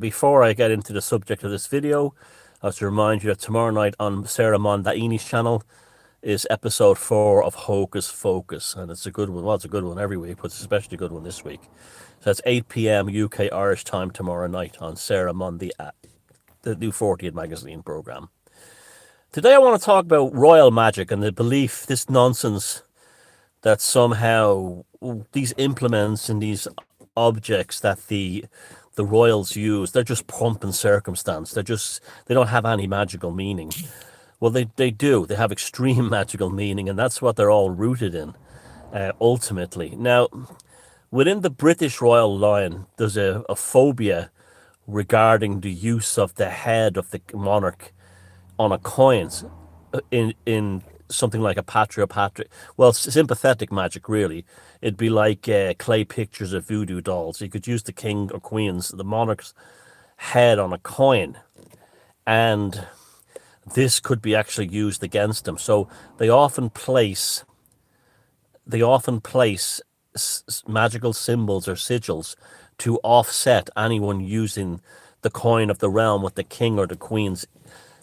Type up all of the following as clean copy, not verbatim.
Before I get into the subject of this video, I have to remind you that tomorrow night on Sarah Mondaini's channel is episode 4 of Hocus Focus, and it's a good one. Well, it's a good one every week, but it's especially a good one this week. So that's 8 p.m. UK Irish time tomorrow night on Sarah Monday at the new 40th magazine program. Today I want to talk about royal magic and the belief, this nonsense, that somehow these implements and these objects that the royals use, they're just pomp and circumstance. They don't have any magical meaning. Well, they do. They have extreme magical meaning, and that's what they're all rooted in, ultimately. Now, within the British royal line, there's a phobia regarding the use of the head of the monarch on a coin in something like a sympathetic magic, really. It'd be like clay pictures of voodoo dolls. You could use the king or queen's, the monarch's head on a coin, and this could be actually used against them. So they often place magical symbols or sigils to offset anyone using the coin of the realm with the king or the queen's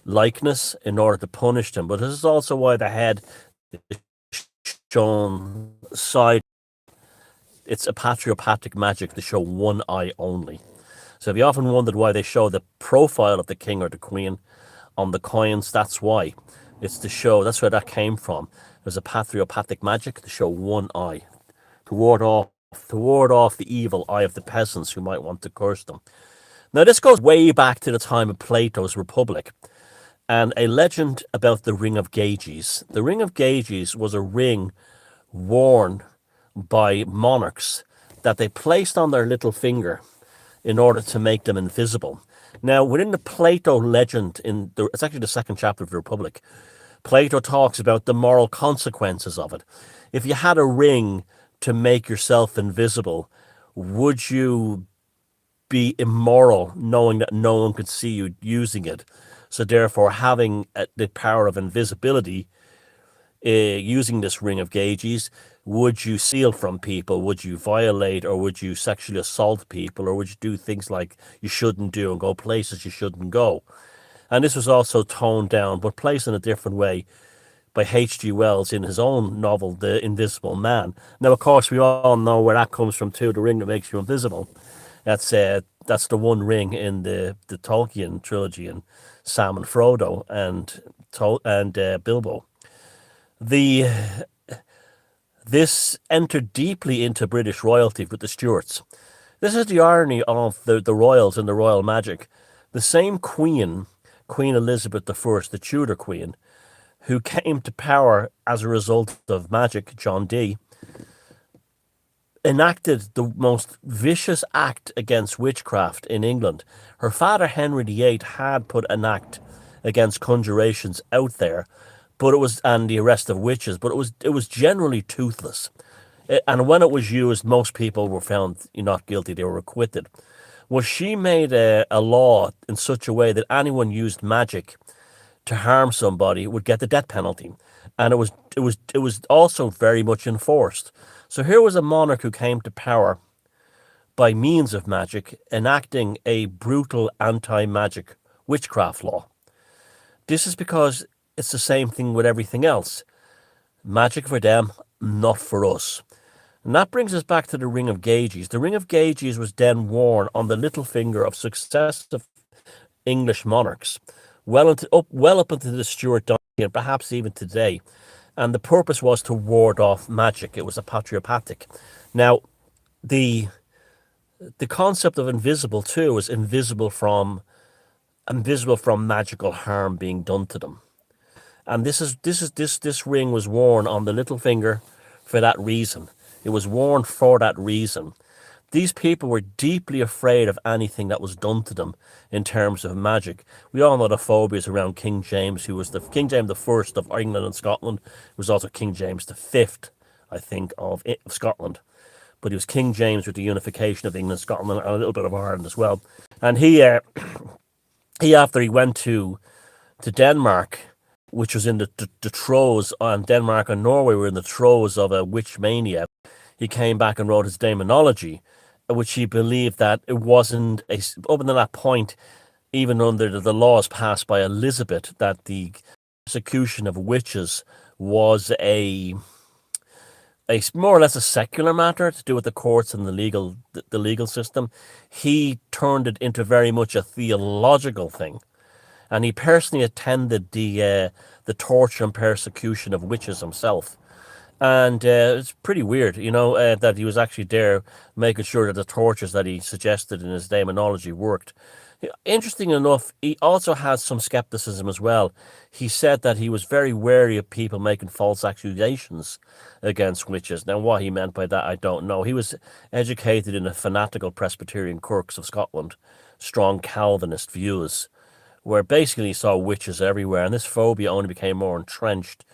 likeness in order to punish them. But this is also why the head is shown side. It's a patriotic magic to show one eye only. So if you often wondered why they show the profile of the king or the queen on the coins, that's why. It's to show, that's where that came from. There's a patriotic magic to show one eye, to ward off the evil eye of the peasants who might want to curse them. Now this goes way back to the time of Plato's Republic, and a legend about the ring of Gyges. The ring of Gyges was a ring worn by monarchs that they placed on their little finger in order to make them invisible. Now, within the Plato legend, it's actually the second chapter of the Republic, Plato talks about the moral consequences of it. If you had a ring to make yourself invisible, would you be immoral knowing that no one could see you using it? So therefore, having the power of invisibility, using this ring of Gyges, would you steal from people? Would you violate, or would you sexually assault people? Or would you do things like you shouldn't do and go places you shouldn't go? And this was also toned down, but placed in a different way by H.G. Wells in his own novel, The Invisible Man. Now, of course, we all know where that comes from too, the ring that makes you invisible. That's the one ring in the Tolkien trilogy, and Sam and Frodo and Bilbo. This entered deeply into British royalty with the Stuarts. This is the irony of the royals and the royal magic. The same Queen Elizabeth I, the Tudor Queen, who came to power as a result of magic, John Dee, enacted the most vicious act against witchcraft in England. Her father, Henry VIII, had put an act against conjurations out there, and the arrest of witches, but it was generally toothless. And when it was used, most people were found not guilty, they were acquitted. Well, she made a law in such a way that anyone used magic to harm somebody would get the death penalty. And it was also very much enforced. So here was a monarch who came to power by means of magic, enacting a brutal anti-magic witchcraft law. This is because it's the same thing with everything else. Magic for them, not for us. And that brings us back to the ring of Gyges. The ring of Gyges was then worn on the little finger of successive English monarchs, well up into the Stuart dynasty, and perhaps even today. And the purpose was to ward off magic. It was a patriotic. Now, the concept of invisible too is invisible from magical harm being done to them. And this ring was worn on the little finger for that reason. It was worn for that reason. These people were deeply afraid of anything that was done to them in terms of magic. We all know the phobias around King James, who was King James I of England and Scotland. He was also King James V, I think, of Scotland. But he was King James with the unification of England, Scotland, and a little bit of Ireland as well. And he after he went to Denmark, which was in the throes, and Denmark and Norway were in the throes of a witch mania, he came back and wrote his Demonology, which he believed that it wasn't up until that point, even under the laws passed by Elizabeth, that the persecution of witches was a more or less a secular matter to do with the courts and the legal system. He turned it into very much a theological thing, and he personally attended the torture and persecution of witches himself. And it's pretty weird, that he was actually there making sure that the tortures that he suggested in his demonology worked. Interesting enough, he also has some skepticism as well. He said that he was very wary of people making false accusations against witches. Now, what he meant by that, I don't know. He was educated in a fanatical Presbyterian Kirks of Scotland, strong Calvinist views, where basically he saw witches everywhere, and this phobia only became more entrenched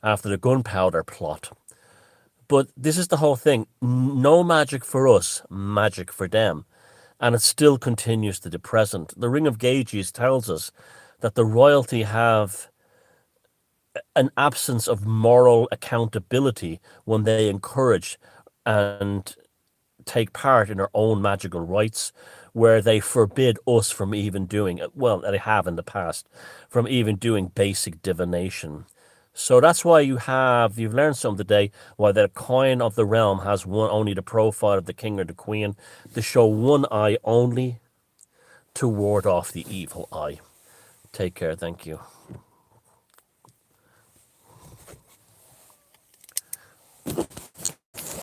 after the gunpowder plot. But this is the whole thing. No magic for us, magic for them. And it still continues to the present. The Ring of Gyges tells us that the royalty have an absence of moral accountability when they encourage and take part in our own magical rites, where they forbid us from even doing it. Well, they have in the past, from even doing basic divination. So that's why you've learned something today, why the coin of the realm has only the profile of the king or the queen to show one eye only to ward off the evil eye. Take care. Thank you.